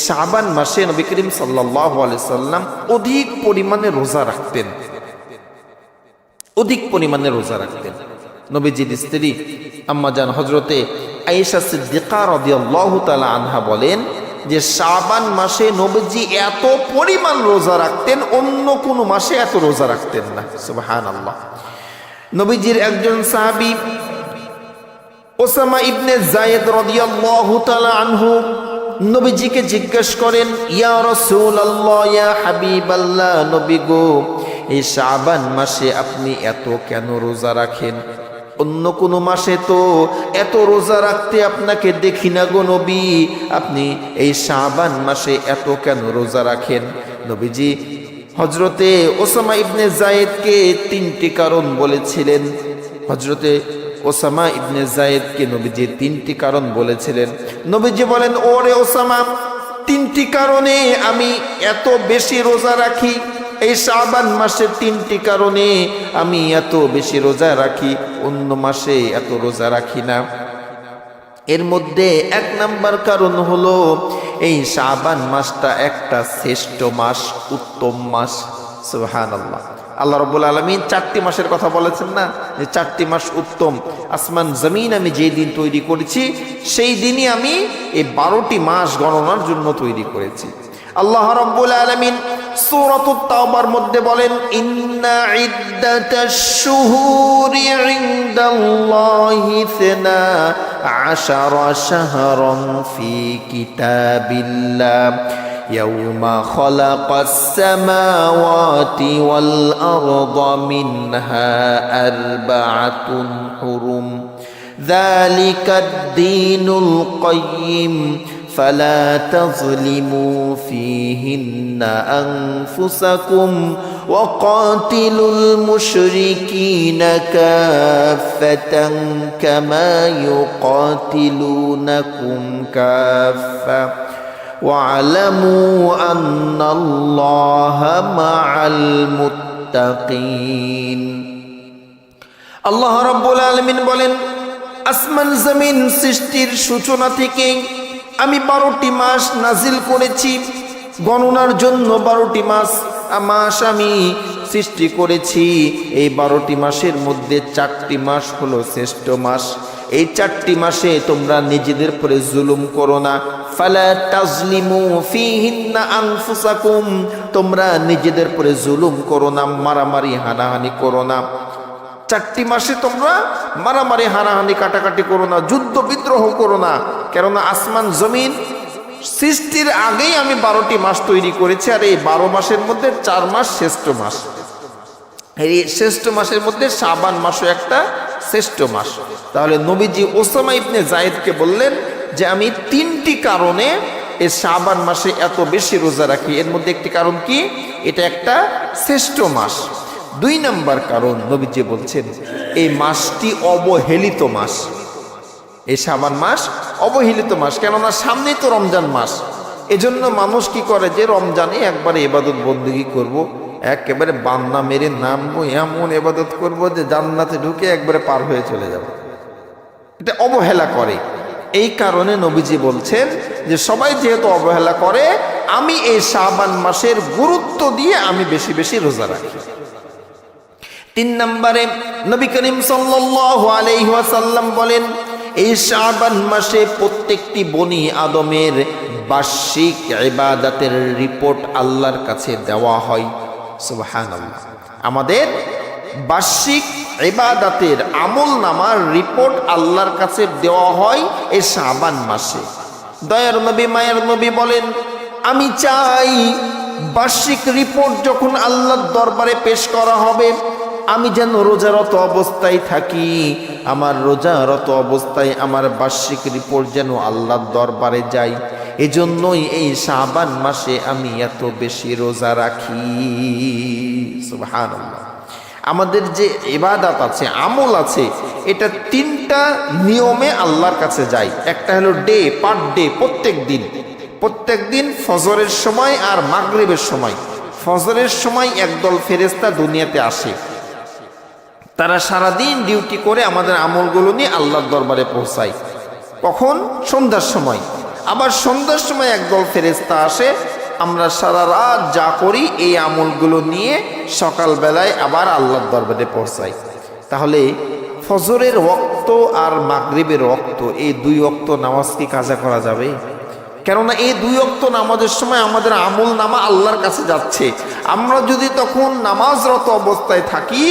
শাবান মাসে নবী করিম সাল্লাল্লাহু আলাইহি সাল্লাম অধিক পরিমাণে রোজা রাখতেন, অধিক পরিমাণে রোজা রাখতেন। নবীজির স্ত্রী আম্মাজান হযরতে আয়েশা সিদ্দিকা রাদিয়াল্লাহু তাআলা আনহা বলেন যে শাবান মাসে নবীজি এত পরিমাণ রোজা রাখতেন, অন্য কোনো মাসে এত রোজা রাখতেন না। সুবহানাল্লাহ। নবীজির একজন সাহাবী ওসামা ইবনে যায়েদ রাদিয়াল্লাহু তাআলা আনহু নবীজিকে জিজ্ঞেস করেন, ইয়া রাসূলুল্লাহ, ইয়া হাবিবাল্লাহ, নবী গো, এই শাবান মাসে আপনি এত কেন রোজা রাখেন? অন্য কোনো মাসে তো এত রোজা রাখতে আপনাকে দেখি না গো নবী, আপনি এই শাবান মাসে এত কেন রোজা রাখেন? নবীজি হযরতে ওসামা ইবনে যায়েদকে তিনটি কারণ বলেছিলেন। হযরতে ওসামা ইবনে যায়েদকে নবীজি তিনটি কারণ বলেছিলেন। নবীজি বলেন, ওরে ওসামা, তিনটি কারণে আমি এত বেশি রোজা রাখি, এই শাবান মাসের তিনটি কারণে আমি এত বেশি রোজা রাখি, অন্য মাসে এত রোজা রাখি না। এর মধ্যে এক নাম্বার কারণ হলো এই শাবান মাসটা একটা শ্রেষ্ঠ মাস, উত্তম মাস। সুবহানাল্লাহ। আল্লাহ রাব্বুল আলামিন 4টি মাসের কথা বলেছেন না, যে 4টি মাস উত্তম। আসমান জমিন আমি যেই দিন তৈরি করেছি সেই দিনই আমি এই 12টি মাস গণনার জন্য তৈরি করেছি। আল্লাহ রাব্বুল আলামিন সূরাতুত তাওবার মধ্যে বলেন, ইন্না ইদ্দাতাশ শুহুরি ইনদাল্লাহি 12 শাহরান ফি কিতাবিল্লাহ ইয়াউমা খালাকাস সামাওয়াতি ওয়াল আরদা মিনহা আরবাআতুন হুরুম যালিকাদ দীনুল কাইয়্যিম فلا تظلموا فيهن أنفسكم وقاتلوا المشركين كافة كما يقاتلونكم كافة واعلموا أن الله مع المتقين। আল্লাহ রাব্বুল আলামিন বলেন, আসমান জমিন সৃষ্টির সূচনা থেকে আমি 12টি মাস নাজিল করেছি, গণনার জন্য 12টি মাস আমি সৃষ্টি করেছি। এই 12টি মাসের মধ্যে 4টি মাস হলো শ্রেষ্ঠ মাস। এই 4টি মাসে তোমরা নিজেদের উপরে জুলুম করো না। ফালা তাজলিমু ফিহিন্না আনফুসাকুম, তোমরা নিজেদের উপরে জুলুম করো না, মারামারি হানাহানি করো না। 4টি মাসে তোমরা মারামারি হানাহানি কাটাকাটি করো না, যুদ্ধ বিদ্রোহ করো না। কেননা আসমান জমিন সৃষ্টির আগেই আমি 12টি মাস তৈরি করেছি, আর এই 12 মাসের মধ্যে 4 মাস শ্রেষ্ঠ মাস। এই শ্রেষ্ঠ মাসের মধ্যে শাবান মাসও একটা শ্রেষ্ঠ মাস। তাহলে নবীজি ওসামা ইবনে যায়েদকে বললেন যে আমি 3টি কারণে এই শাবান মাসে এত বেশি রোজা রাখি। এর মধ্যে একটি কারণ কি? এটা একটা শ্রেষ্ঠ মাস। 2 নাম্বার কারণ নবীজি বলছেন এই মাসটি অবহেলিত মাস। এই শাবান মাস অবহেলিত মাস, কেননা সামনেই তো রমজান মাস। এজন্য মানুষ কি করে যে রমজানে একবারে ইবাদত বন্দেগী করব, একেবারে বান্না মেরে নামবো, এমন ইবাদত করব যে জান্নাতে ঢুকে একবারে পার হয়ে চলে যাব। এটা অবহেলা করে। এই কারণে নবীজি বলছেন যে সবাই যেহেতু অবহেলা করে, আমি এই শাবান মাসের গুরুত্ব দিয়ে আমি বেশি বেশি রোজা রাখি। 3 নম্বরে নবী করিম সাল্লাল্লাহু আলাইহি ওয়াসাল্লাম বলেন, এই শাবান মাসে প্রত্যেকটি বনি আদমের বার্ষিক ইবাদতের রিপোর্ট আল্লাহর কাছে দেওয়া হয়। সুবহানাল্লাহ। আমাদের বার্ষিক ইবাদতের আমলনামার রিপোর্ট আল্লাহর কাছে দেওয়া হয় এই শাবান মাসে। দয়ার নবী মায়ের নবী বলেন, আমি চাই বার্ষিক রিপোর্ট যখন আল্লাহর দরবারে পেশ করা হবে, আমি যেন রোজারত অবস্থায় থাকি, আমার রোজারত অবস্থায় আমার বার্ষিক রিপোর্ট যেন আল্লাহর দরবারে যায়। এজন্যই এই শাবান মাসে আমি এত বেশি রোজা রাখি। সুবহানাল্লাহ। আমাদের যে ইবাদত আছে, আমল আছে, এটা 3টা নিয়মে আল্লাহর কাছে যায়। একটা হলো ডে, পার ডে, প্রত্যেক দিন ফজরের সময় আর মাগরিবের সময়। ফজরের সময় একদল ফেরেশতা দুনিয়াতে আসে, তারা সারাদিন ডিউটি করে আমাদের আমলগুলো নিয়ে আল্লাহর দরবারে পৌঁছায়। কখন? সন্ধ্যার সময়। আবার সন্ধ্যার সময় একদল ফেরেশতা আসে, আমরা সারা রাত যা করি এই আমলগুলো নিয়ে সকালবেলায় আবার আল্লাহর দরবারে পৌঁছাই। তাহলে ফজরের ওয়াক্ত আর মাগরিবের ওয়াক্ত, এই দুই ওয়াক্ত নামাজ কি কাজা করা যাবে? কেননা এই দুই ওয়াক্ত নামাজের সময় আমাদের আমল নামা আল্লাহর কাছে যাচ্ছে। আমরা যদি তখন নামাজরত অবস্থায় থাকি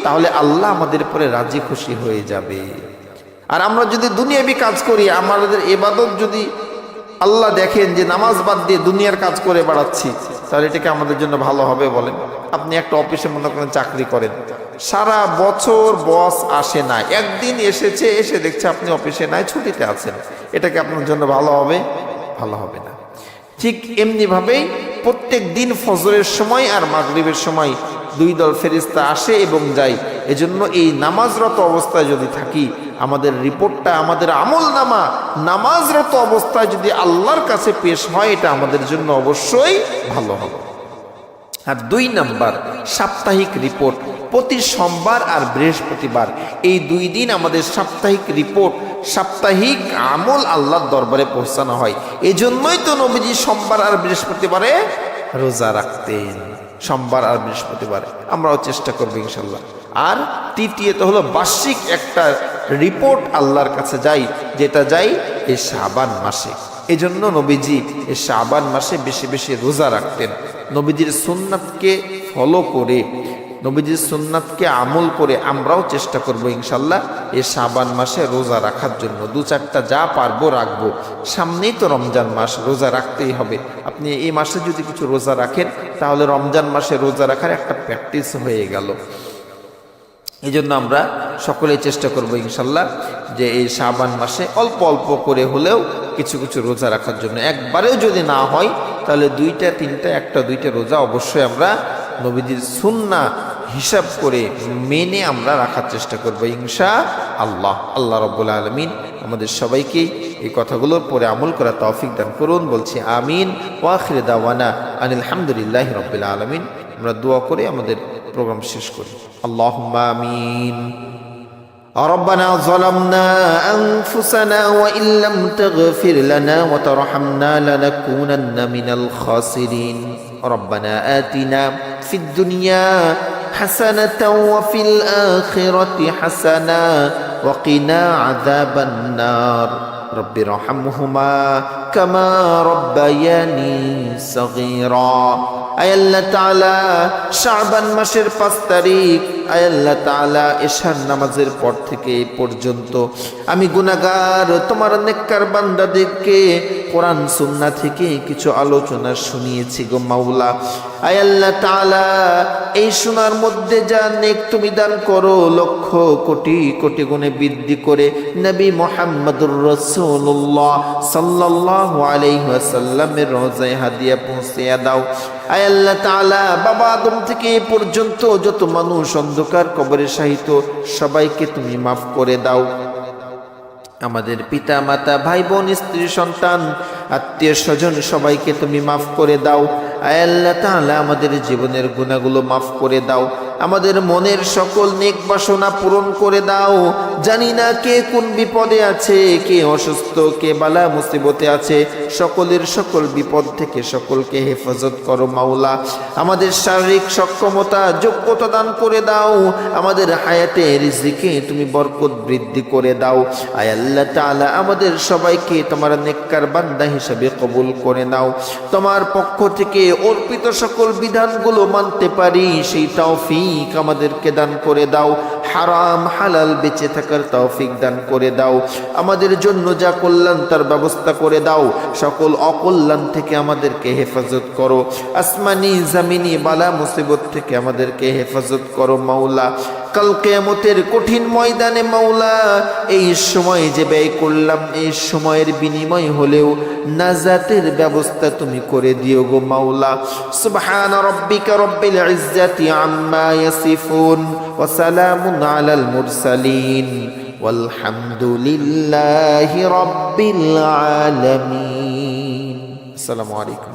তাহলে আল্লাহ আমাদের উপরে রাজি খুশি হয়ে যাবে। আর আমরা যদি দুনিয়াবি কাজ করি, আমাদের ইবাদত যদি আল্লাহ দেখেন যে নামাজ বাদ দিয়ে দুনিয়ার কাজ করে বেড়াচ্ছি, তাহলে এটাকে আমাদের জন্য ভালো হবে বলেন? আপনি একটা অফিসে মনে করেন চাকরি করেন, সারা বছর বস আসে না, একদিন এসেছে, এসে দেখছে আপনি অফিসে নাই, ছুটিতে আছেন, এটাকে আপনার জন্য ভালো হবে? ভালো হবে না। ঠিক এমনিভাবেই প্রত্যেক দিন ফজরের সময় আর মাগরিবের সময় দুই দল ফেরেশতা আসে এবং যায়। এজন্য এই নামাজরত অবস্থায় যদি থাকি, আমাদের রিপোর্টটা, আমাদের আমল নামা নামাজরত অবস্থায় যদি আল্লাহর কাছে পেশ হয়, এটা আমাদের জন্য অবশ্যই ভালো হবে। আর 2 নাম্বার, সাপ্তাহিক রিপোর্ট। প্রতি সোমবার আর বৃহস্পতিবার এই 2 দিন আমাদের সাপ্তাহিক রিপোর্ট, সাপ্তাহিক আমল আল্লাহর দরবারে পৌঁছানো হয়। এজন্যই তো নবীজি সোমবার আর বৃহস্পতিবারে রোজা রাখতেন। সোমবার আর বৃহস্পতিবারে আমরাও চেষ্টা করব ইনশাল্লাহ। আর তৃতীয়ত হলো বার্ষিক একটা রিপোর্ট আল্লাহর কাছে যাই, যেটা যাই এই শাবান মাসে। এজন্য নবীজি এই শাবান মাসে বেশি বেশি রোজা রাখতেন। নবীজির সুন্নাতকে ফলো করে, নবীজির সুন্নাতকে আমল করে আমরাও চেষ্টা করব ইনশাল্লাহ এই শাবান মাসে রোজা রাখার জন্য। 2-4টা যা পারবো রাখবো। সামনেই তো রমজান মাস, রোজা রাখতেই হবে। আপনি এই মাসে যদি কিছু রোজা রাখেন তাহলে রমজান মাসে রোজা রাখার একটা প্র্যাকটিস হয়ে গেল। এই জন্য আমরা সকলেই চেষ্টা করব ইনশাল্লাহ যে এই শাবান মাসে অল্প অল্প করে হলেও কিছু কিছু রোজা রাখার জন্য। একবারেও যদি না হয় তাহলে 2টা 3টা 1টা 2টা রোজা অবশ্যই আমরা নবীজির সুন্নাহ হিসাব করে মেনে আমরা রাখার চেষ্টা করব ইনশাআল্লাহ। আল্লাহ রাব্বুল আলামিন আমাদের সবাইকে এই কথাগুলোর পরে আমল করা তৌফিক দান করুন। বলছি আমিন। ওয়া আখিরু দাওয়ানা আনিল হামদুলিল্লাহি রাব্বিল আলামিন। আমরা দোয়া করে আমাদের প্রোগ্রাম শেষ করি। আল্লাহুম্মা আমিন। ربنا ظلمنا أنفسنا وإن لم تغفر لنا وترحمنا لنكونن من الخاسرين. ربنا آتنا في الدنيا حسنة وفي الآخرة حسنة وقنا عذاب النار. رب ارحمهما كما ربياني صغيرا. আয় আল্লাহ তাআলা, শাবান মাসের 5 তারিখ, আয় আল্লাহ তাআলা এশার নামাজের পর থেকে এই পর্যন্ত আমি গুনাহগার তোমার নেককার বান্দাদেরকে কোরআন সুন্নাহ থেকে কিছু আলোচনা শুনিয়েছি গো মাওলা। আয় আল্লাহ তাআলা, এই শোনার মধ্যে যা নেক তুমি দান করো, লক্ষ কোটি কোটি গুণে বৃদ্ধি করে নবী মুহাম্মদুর রাসূলুল্লাহ সাল্লাল্লাহু আলাইহি ওয়াসাল্লামের রওজায় হাদিয়া পৌঁছে দাও। আয় আল্লাহ তাআলা, বাবা আদম থেকে এ পর্যন্ত যত মানুষ অন্ধকার কবরে শায়িত সবাইকে তুমি মাফ করে দাও। আমাদের পিতা মাতা ভাই বোন স্ত্রী সন্তান আত্মীয় স্বজন সবাইকে তুমি মাফ করে দাও। আয় আল্লাহ তাআলা, আমাদের জীবনের গুনাহগুলো মাফ করে দাও। আমাদের মনের সকল নেক বাসনা পূরণ করে দাও। জানি না কে কোন বিপদে আছে, কে অসুস্থ, কে বালা মুসিবতে আছে। সকলের সকল বিপদ থেকে সকলকে হেফাজত করো মাওলা। আমাদের শারীরিক সক্ষমতা যোগ্যতা দান করে দাও। আমাদের হায়াতে রিজিকে তুমি বরকত বৃদ্ধি করে দাও। আয় আল্লাহ তাআলা, আমাদের সবাইকে তোমার নেককার বান্দা হিসেবে কবুল করে নাও। তোমার পক্ষ থেকে অর্পিত সকল বিধানগুলো মানতে পারি সেই তৌফিক আমাদেরকে দান করে দাও। হারাম হালাল বেঁচে থাকার তৌফিক দান করে দাও। আমাদের জন্য যা কল্যাণ তার ব্যবস্থা করে দাও। সকল অকল্যাণ থেকে আমাদেরকে হেফাজত করো। আসমানি জামিনি বালা মুসিবত থেকে আমাদেরকে হেফাজত করো মাওলা। কাল কিয়ামতের কঠিন ময়দানে মাওলা, এই সময় যে ব্যয় করলাম এই সময়ের বিনিময় হলেও নাজাতের ব্যবস্থা তুমি করে দিও গো মাওলা। সুবহান রাব্বিকা রাব্বিল ইজ্জাতি আম্মা ইয়াসিফুন ওয়া সালামুন আলাল মুরসালিন ওয়ালহামদুলিল্লাহি রাব্বিল আলামিন। আসসালামু আলাইকুম।